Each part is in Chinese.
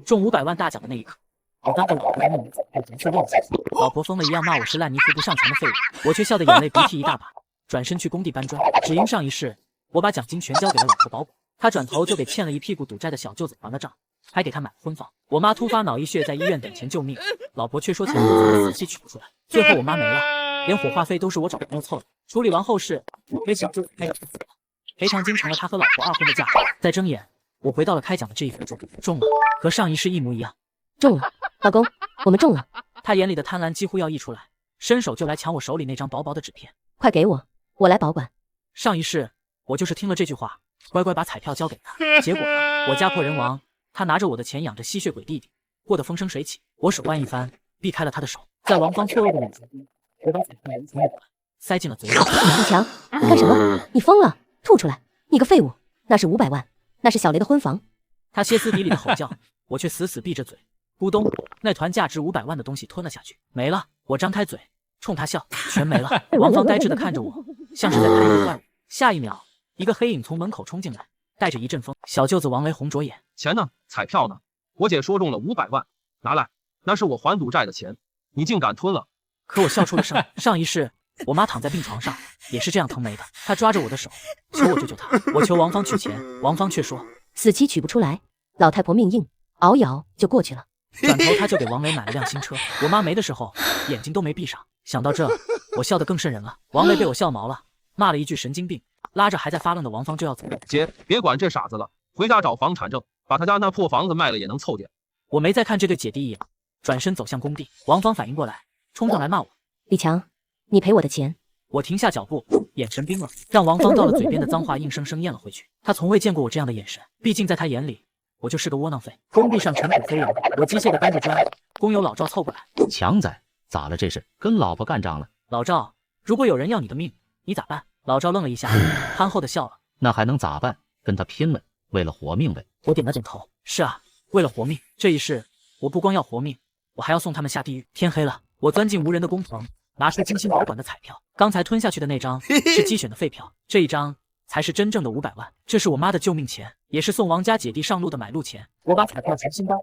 中500万大奖的那一刻，我当着老婆的面被红色亮下去。老婆疯了一样骂我是烂泥扶不上墙的废物，我却笑得眼泪鼻涕一大把，转身去工地搬砖。只因上一世，我把奖金全交给了老婆保管，她转头就给欠了一屁股赌债的小舅子还了账，还给他买了婚房。我妈突发脑溢血，在医院等钱救命，老婆却说钱死气取不出来。最后我妈没了，连火化费都是我找朋友凑的。处理完后事，赔小舅子开死了，赔偿金成了他和老婆2婚的价。再睁眼，我回到了开奖的这一分钟，中了，和上一世一模一样。中了，老公，我们中了。他眼里的贪婪几乎要溢出来，伸手就来抢我手里那张薄薄的纸片。快给我，我来保管。上一世我就是听了这句话，乖乖把彩票交给他，结果呢，我家破人亡，他拿着我的钱养着吸血鬼弟弟，过得风生水起。我手腕一翻，避开了他的手，在王芳错愕的眼神中，我把彩票1存5万塞进了嘴里。李强，你干什么？你疯了？吐出来！你个废物！那是500万，那是小雷的婚房。他歇斯底里的吼叫，我却死死闭着嘴。咕咚，那团价值500万的东西吞了下去，没了。我张开嘴冲他笑，全没了。王芳呆滞地看着我，像是在看一个怪物。下一秒，一个黑影从门口冲进来，带着一阵风。小舅子王雷红着眼，钱呢？彩票呢？我姐说中了500万，拿来，那是我还赌债的钱，你竟敢吞了！可我笑出了声。上一世，我妈躺在病床上，也是这样疼没的。她抓着我的手，求我救她。我求王芳取钱，王芳却说死期取不出来，老太婆命硬，熬一熬就过去了。转头他就给王雷买了辆新车。我妈没的时候，眼睛都没闭上。想到这，我笑得更瘆人了。王雷被我笑毛了，骂了一句神经病，拉着还在发愣的王芳就要走。姐，别管这傻子了，回家找房产证，把他家那破房子卖了也能凑点。我没再看这对姐弟一眼，转身走向工地。王芳反应过来，冲上来骂我：李强，你赔我的钱。我停下脚步，眼神冰冷，让王芳到了嘴边的脏话硬生生咽了回去。他从未见过我这样的眼神，毕竟在他眼里，我就是个窝囊废。工地上尘土飞扬，我机械的搬着砖。工友老赵凑过来：强仔，咋了这是？跟老婆干仗了？老赵，如果有人要你的命，你咋办？老赵愣了一下，憨厚的笑了：那还能咋办？跟他拼了，为了活命呗。我点了点头：是啊，为了活命。这一世，我不光要活命，我还要送他们下地狱。天黑了，我钻进无人的工棚，拿出精心保管的彩票。刚才吞下去的那张是机选的废票，这一张才是真正的500万。这是我妈的救命钱，也是送王家姐弟上路的买路钱。我把彩票重新包，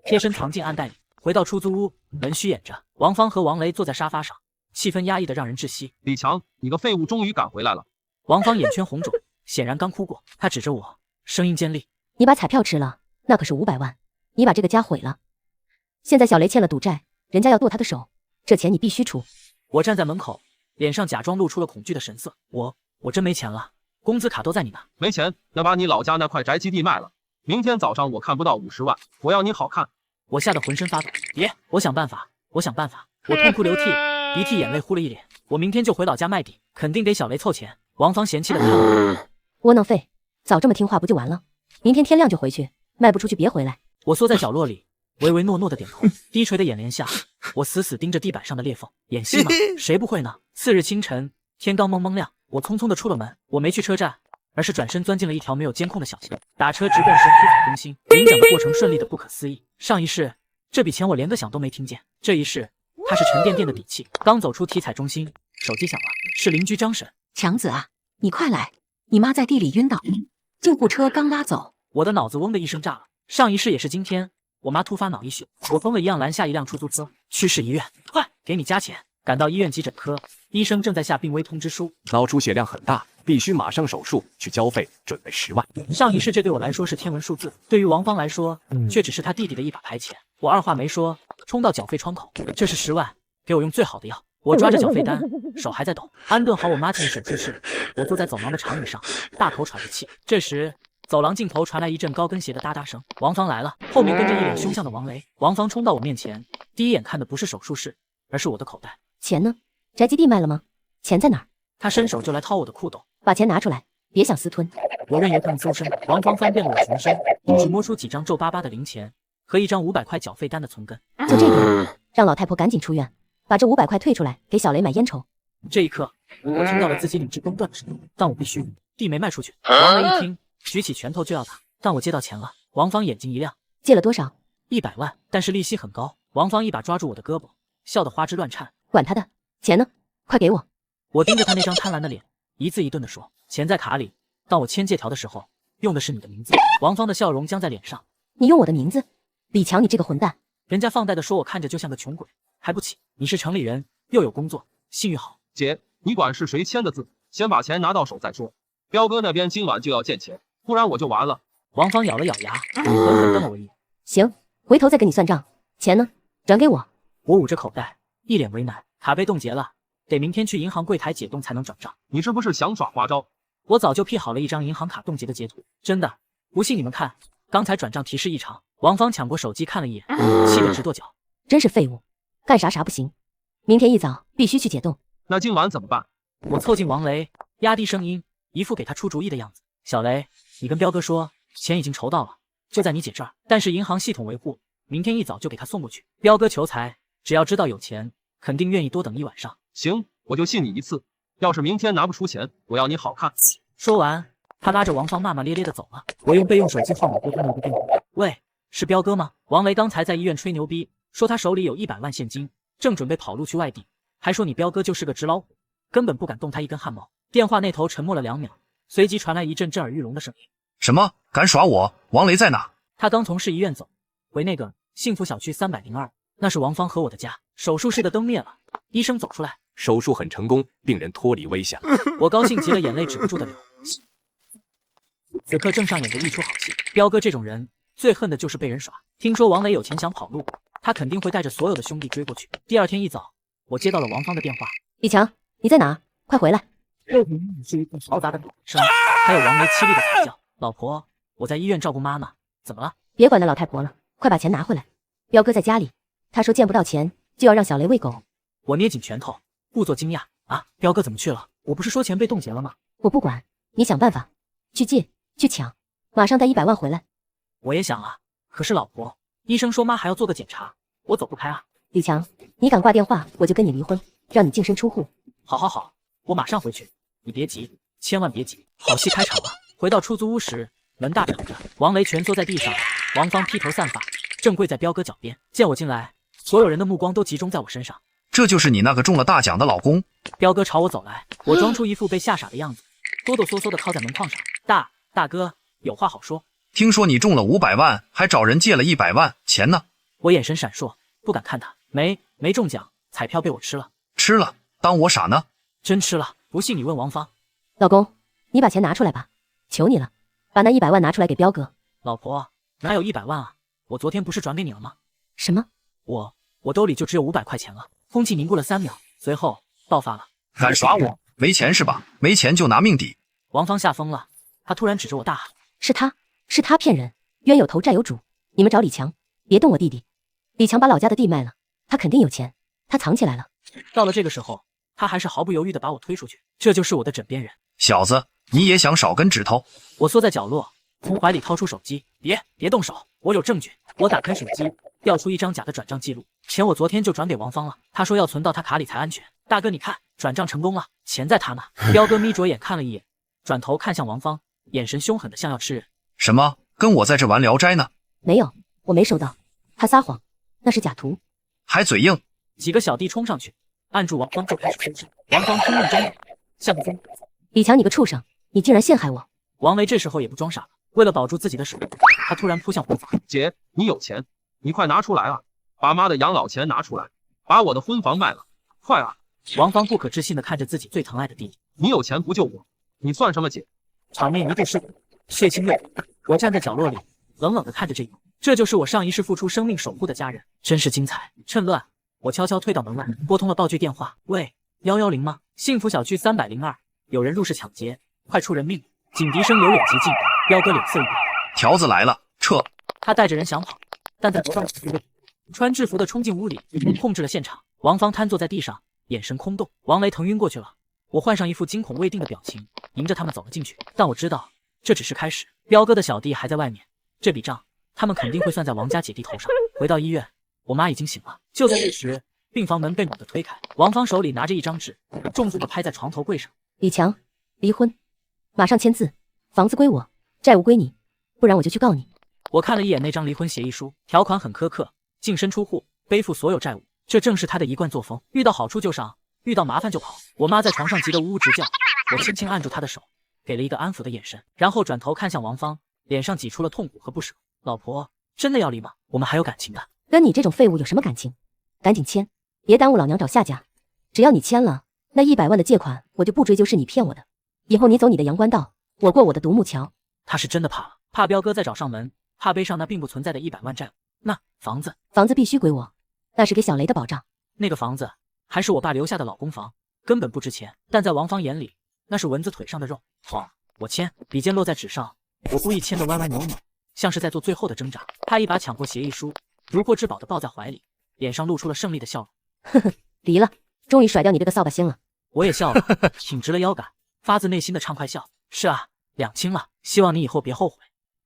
贴身藏进暗袋里。回到出租屋，门虚掩着，王芳和王雷坐在沙发上，气氛压抑的让人窒息。李强，你个废物终于赶回来了。王芳眼圈红肿，显然刚哭过，她指着我，声音尖利：你把彩票吃了，那可是500万，你把这个家毁了。现在小雷欠了赌债，人家要剁他的手，这钱你必须出。我站在门口，脸上假装露出了恐惧的神色。我真没钱了，工资卡都在你那。没钱，那把你老家那块宅基地卖了，明天早上我看不到50万，我要你好看。我吓得浑身发抖。别，我想办法，我想办法。我痛哭流涕，鼻涕眼泪呼了一脸。我明天就回老家卖地，肯定给小雷凑钱。王芳嫌弃的看了我，窝囊废，早这么听话不就完了？明天天亮就回去，卖不出去别回来。我缩在角落里，唯唯诺诺的点头。低垂的眼帘下，我死死盯着地板上的裂缝。演戏吗？谁不会呢？次日清晨，天刚蒙蒙亮，我匆匆的出了门。我没去车站，而是转身钻进了一条没有监控的小巷，打车直奔神体彩中心。领奖的过程顺利的不可思议。上一世这笔钱我连个响都没听见，这一世它是沉甸甸的底气。刚走出体彩中心，手机响了，是邻居张婶。强子啊，你快来，你妈在地里晕倒，救护车刚拉走。我的脑子嗡的一声炸了。上一世也是今天，我妈突发脑溢血，我疯了一样拦下一辆出租车，去市医院，快给你加钱。赶到医院急诊科，医生正在下病危通知书，脑出血量很大，必须马上手术，去交费，准备10万。上一世这对我来说是天文数字，对于王芳来说，却只是他弟弟的一把牌钱。我二话没说，冲到缴费窗口，这是10万，给我用最好的药。我抓着缴费单，手还在抖。安顿好我妈进手术室，我坐在走廊的长椅上，大口喘着气。这时，走廊尽头传来一阵高跟鞋的哒哒声。王芳来了，后面跟着一脸凶相的王雷。王芳冲到我面前，第一眼看的不是手术室，而是我的口袋。钱呢？宅基地卖了吗？钱在哪儿？他伸手就来掏我的裤兜，把钱拿出来，别想私吞。我任由他们搜身。王芳翻遍了我全身，只摸出几张皱巴巴的零钱和一张500块缴费单的存根。就这点，让老太婆赶紧出院，把这500块退出来，给小雷买烟抽。这一刻，我听到了自己理智崩断的声音，但我必须，地没卖出去。王雷一听，举起拳头就要打，但我接到钱了。王芳眼睛一亮，借了多少？100万，但是利息很高。王芳一把抓住我的胳膊，笑得花枝乱颤。管他的，钱呢？快给我！我盯着他那张贪婪的脸，一字一顿地说：钱在卡里，当我签借条的时候，用的是你的名字。王芳的笑容僵在脸上。你用我的名字？李强，你这个混蛋！人家放贷的说我看着就像个穷鬼，还不起？你是城里人，又有工作，信誉好。姐，你管是谁签的字，先把钱拿到手再说。彪哥那边今晚就要见钱，不然我就完了。王芳咬了咬牙，狠狠瞪了我一眼。行，回头再跟你算账。钱呢？转给我。我捂着口袋，一脸为难。卡被冻结了，得明天去银行柜台解冻才能转账。你是不是想耍花招？我早就 P 好了一张银行卡冻结的截图，真的，不信你们看。刚才转账提示异常，王芳抢过手机看了一眼，气得直跺脚。真是废物，干啥不行。明天一早必须去解冻。那今晚怎么办？我凑近王雷，压低声音，一副给他出主意的样子。小雷，你跟彪哥说，钱已经筹到了，就在你姐这儿，但是银行系统维护，明天一早就给他送过去。彪哥求财，只要知道有钱，肯定愿意多等一晚上。行，我就信你一次。要是明天拿不出钱，我要你好看。说完，他拉着王芳骂骂咧咧的走了。我用备用手机号码拨通了一个电话。喂，是彪哥吗？王雷刚才在医院吹牛逼，说他手里有100万现金，正准备跑路去外地，还说你彪哥就是个纸老虎，根本不敢动他一根汗毛。电话那头沉默了2秒，随即传来一阵震耳欲聋的声音：什么？敢耍我？王雷在哪？他刚从市医院走，回那个幸福小区302，那是王芳和我的家。手术室的灯灭了，医生走出来，手术很成功，病人脱离危险。我高兴极了，眼泪止不住的流。此刻正上演着一出好戏。彪哥这种人最恨的就是被人耍。听说王雷有钱想跑路，他肯定会带着所有的兄弟追过去。第二天一早，我接到了王芳的电话：李强，你在哪？快回来！肉屏幕是一阵嘈杂的声，还有王雷凄厉的惨叫：老婆，我在医院照顾妈妈，怎么了？别管那老太婆了，快把钱拿回来。彪哥在家里，他说见不到钱就要让小雷喂狗。我捏紧拳头，故作惊讶：啊，彪哥怎么去了？我不是说钱被冻结了吗？我不管，你想办法去借去抢，马上带100万回来。我也想啊，可是老婆，医生说妈还要做个检查，我走不开啊。李强，你敢挂电话，我就跟你离婚，让你净身出户。好好好，我马上回去。你别急，千万别急。好戏开场了。回到出租屋时，门大敞着，王雷蜷缩在地上，王芳披头散发，正跪在彪哥脚边。见我进来，所有人的目光都集中在我身上。这就是你那个中了大奖的老公？彪哥朝我走来，我装出一副被吓傻的样子，哆哆嗦嗦的靠在门框上。大哥，有话好说。听说你中了500万，还找人借了100万，钱呢？我眼神闪烁，不敢看他。没中奖，彩票被我吃了。吃了？当我傻呢？真吃了，不信你问王芳。老公，你把钱拿出来吧，求你了，把那100万拿出来给彪哥。老婆，哪有100万啊？我昨天不是转给你了吗？什么？我兜里就只有500块钱了。空气凝固了3秒，随后爆发了。敢耍我？没钱是吧？没钱就拿命抵。王芳吓疯了，他突然指着我大喊：是他骗人，冤有头债有主，你们找李强，别动我弟弟。李强把老家的地卖了，他肯定有钱，他藏起来了。到了这个时候，他还是毫不犹豫地把我推出去，这就是我的枕边人。小子，你也想少根指头？我缩在角落，从怀里掏出手机，别动手，我有证据。我打开手机，调出一张假的转账记录，钱我昨天就转给王芳了，他说要存到他卡里才安全。大哥你看，转账成功了，钱在他那。彪哥眯着眼看了一眼，转头看向王芳，眼神凶狠的像要吃人。什么？跟我在这玩聊斋呢？没有，我没收到。他撒谎，那是假图。还嘴硬？几个小弟冲上去，按住王芳就开始收拾。王芳拼命睁眼，像个疯。李强，你个畜生，你竟然陷害我！王维这时候也不装傻了，为了保住自己的手，他突然扑向婚房。姐，你有钱，你快拿出来啊！把妈的养老钱拿出来，把我的婚房卖了，快啊！王芳不可置信地看着自己最疼爱的弟弟。你有钱不救我，你算什么姐？场面一度失控，血腥泪。我站在角落里，冷冷地看着这一幕。这就是我上一世付出生命守护的家人，真是精彩。趁乱，我悄悄退到门外，拨通了报剧电话。喂，110吗？幸福小区302，有人入室抢劫，快出人命！警笛声由远及近，彪哥脸色一变，条子来了，撤！他带着人想跑，但在穿制服的冲进屋里，控制了现场。王芳瘫坐在地上，眼神空洞。王雷疼晕过去了。我换上一副惊恐未定的表情，迎着他们走了进去。但我知道，这只是开始。彪哥的小弟还在外面，这笔账他们肯定会算在王家姐弟头上。回到医院，我妈已经醒了。就在这时，病房门被猛地推开，王芳手里拿着一张纸，重重地拍在床头柜上。李强，离婚，马上签字，房子归我，债务归你，不然我就去告你。我看了一眼那张离婚协议书，条款很苛刻，净身出户，背负所有债务，这正是他的一贯作风，遇到好处就上，遇到麻烦就跑。我妈在床上急得呜呜直叫，我轻轻按住她的手，给了一个安抚的眼神，然后转头看向王芳，脸上挤出了痛苦和不舍。老婆，真的要离吗？我们还有感情的。跟你这种废物有什么感情？赶紧签，别耽误老娘找下家。只要你签了，那100万的借款我就不追究是你骗我的。以后你走你的阳关道，我过我的独木桥。他是真的怕了，怕彪哥再找上门，怕背上那并不存在的100万债务。那房子必须归我，那是给小雷的保障。那个房子还是我爸留下的老公房，根本不值钱，但在王芳眼里，那是蚊子腿上的肉。好，我签。笔尖落在纸上，我故意签得歪歪扭扭，像是在做最后的挣扎。他一把抢过协议书，如获至宝的抱在怀里，脸上露出了胜利的笑容。呵呵，离了，终于甩掉你这个扫把星了。我也笑了，挺直了腰杆，发自内心的畅快笑。是啊，两清了，希望你以后别后悔。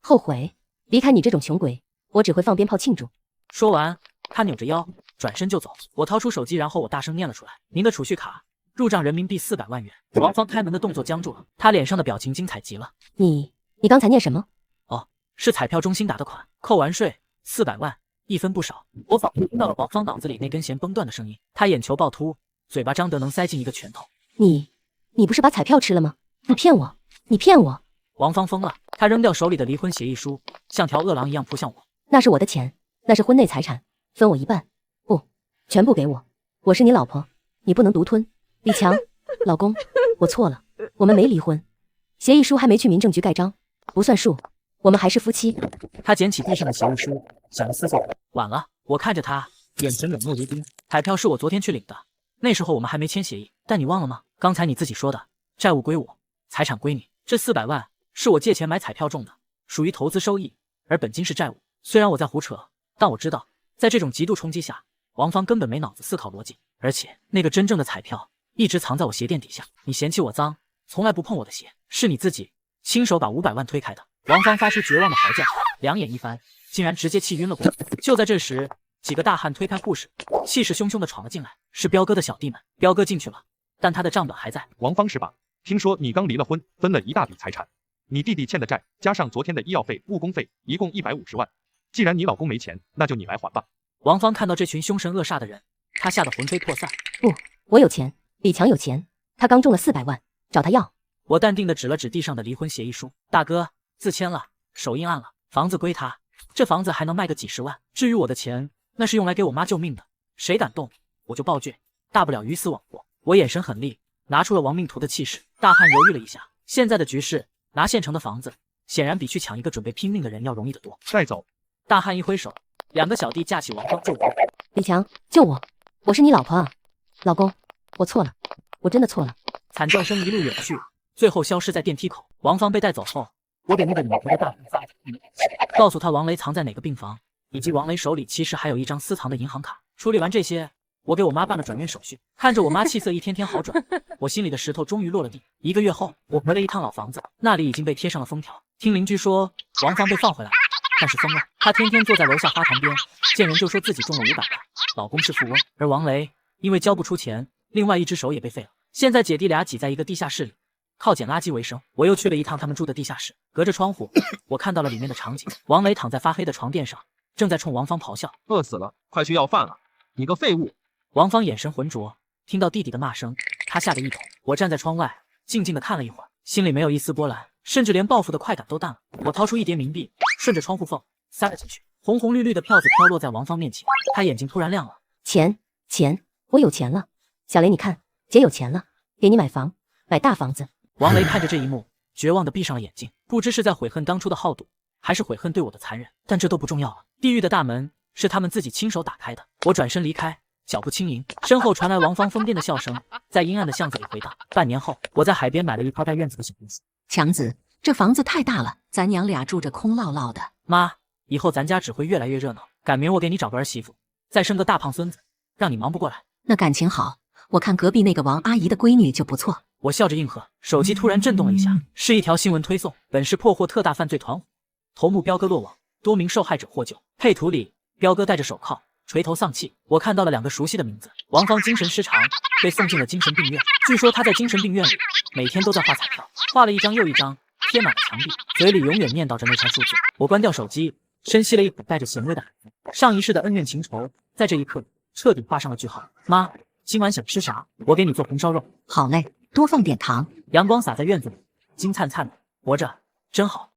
后悔？离开你这种穷鬼，我只会放鞭炮庆祝。说完，他扭着腰转身就走。我掏出手机，然后我大声念了出来：您的储蓄卡入账人民币400万元。王芳开门的动作僵住了，她脸上的表情精彩极了。你刚才念什么？哦，是彩票中心打的款，扣完税400万，一分不少。我仿佛听到了王芳脑子里那根弦崩断的声音，她眼球暴突，嘴巴张得能塞进一个拳头。你不是把彩票吃了吗？你骗我！你骗我！王芳疯了，她扔掉手里的离婚协议书，像条饿狼一样扑向我。那是我的钱，那是婚内财产，分我一半，不，全部给我。我是你老婆，你不能独吞。李强，老公，我错了，我们没离婚，协议书还没去民政局盖章，不算数，我们还是夫妻。他捡起地上的协议书，想要撕碎。晚了，我看着他，眼神冷漠如冰。彩票是我昨天去领的，那时候我们还没签协议，但你忘了吗？刚才你自己说的，债务归我，财产归你。这400万是我借钱买彩票中的，属于投资收益，而本金是债务。虽然我在胡扯，但我知道，在这种极度冲击下，王芳根本没脑子思考逻辑，而且那个真正的彩票一直藏在我鞋垫底下。你嫌弃我脏，从来不碰我的鞋，是你自己亲手把500万推开的。王芳发出绝望的嚎叫，两眼一翻，竟然直接气晕了过去。就在这时，几个大汉推开护士，气势汹汹地闯了进来，是彪哥的小弟们。彪哥进去了，但他的账本还在。王芳是吧？听说你刚离了婚，分了一大笔财产，你弟弟欠的债加上昨天的医药费、误工费，一共150万。既然你老公没钱，那就你来还吧。王芳看到这群凶神恶煞的人，他吓得魂飞魄散。不，我有钱，李强有钱，他刚中了400万，找他要。我淡定地指了指地上的离婚协议书，大哥，字签了，手印按了，房子归他，这房子还能卖个几十万。至于我的钱，那是用来给我妈救命的，谁敢动，我就报罪，大不了鱼死网破。我眼神狠厉，拿出了亡命徒的气势。大汉犹豫了一下，现在的局势，拿现成的房子，显然比去抢一个准备拼命的人要容易得多。带走。大汉一挥手，两个小弟架起王芳救我。李强，救我！我是你老婆啊，老公，我错了，我真的错了。惨叫声一路远去，最后消失在电梯口。王芳被带走后，我给那个女仆的大汉发了一封信，告诉他王雷藏在哪个病房，以及王雷手里其实还有一张私藏的银行卡。处理完这些，我给我妈办了转院手续。看着我妈气色一天天好转，我心里的石头终于落了地。1个月后，我回了一趟老房子，那里已经被贴上了封条。听邻居说，王芳被放回来了，但是疯了。她天天坐在楼下花坛边，见人就说自己中了500万，老公是富翁，而王雷因为交不出钱，另外一只手也被废了。现在姐弟俩挤在一个地下室里，靠捡垃圾为生。我又去了一趟他们住的地下室，隔着窗户，我看到了里面的场景。王雷躺在发黑的床垫上，正在冲王芳咆哮：“饿死了，快去要饭了！你个废物！”王芳眼神浑浊，听到弟弟的骂声，她吓得一抖。我站在窗外，静静地看了一会儿，心里没有一丝波澜，甚至连报复的快感都淡了。我掏出1叠冥币，顺着窗户缝塞了进去，红红绿绿的票子飘落在王芳面前，她眼睛突然亮了。钱，我有钱了。小雷，你看，姐有钱了，给你买房，买大房子。王雷看着这一幕，绝望地闭上了眼睛，不知是在悔恨当初的好赌，还是悔恨对我的残忍，但这都不重要了。地狱的大门是他们自己亲手打开的。我转身离开，脚步轻盈，身后传来王芳疯癫的笑声，在阴暗的巷子里回荡。半年后，我在海边买了一套带院子的小别墅。强子，这房子太大了，咱娘俩住着空落落的。妈，以后咱家只会越来越热闹，赶明我给你找个儿媳妇，再生个大胖孙子，让你忙不过来。那感情好，我看隔壁那个王阿姨的闺女就不错。我笑着应和，手机突然震动了一下，是一条新闻推送，本市破获特大犯罪团伙，头目彪哥落网，多名受害者获救。配图里，彪哥戴着手铐，垂头丧气。我看到了2个熟悉的名字：王芳精神失常，被送进了精神病院。据说他在精神病院里每天都在画彩票，画了一张又一张，贴满了墙壁，嘴里永远念叨着那串数字。我关掉手机，深吸了一口带着咸味的海风。上一世的恩怨情仇，在这一刻彻底画上了句号。妈，今晚想吃啥？我给你做红烧肉。好嘞，多放点糖。阳光洒在院子里，金灿灿的，活着真好。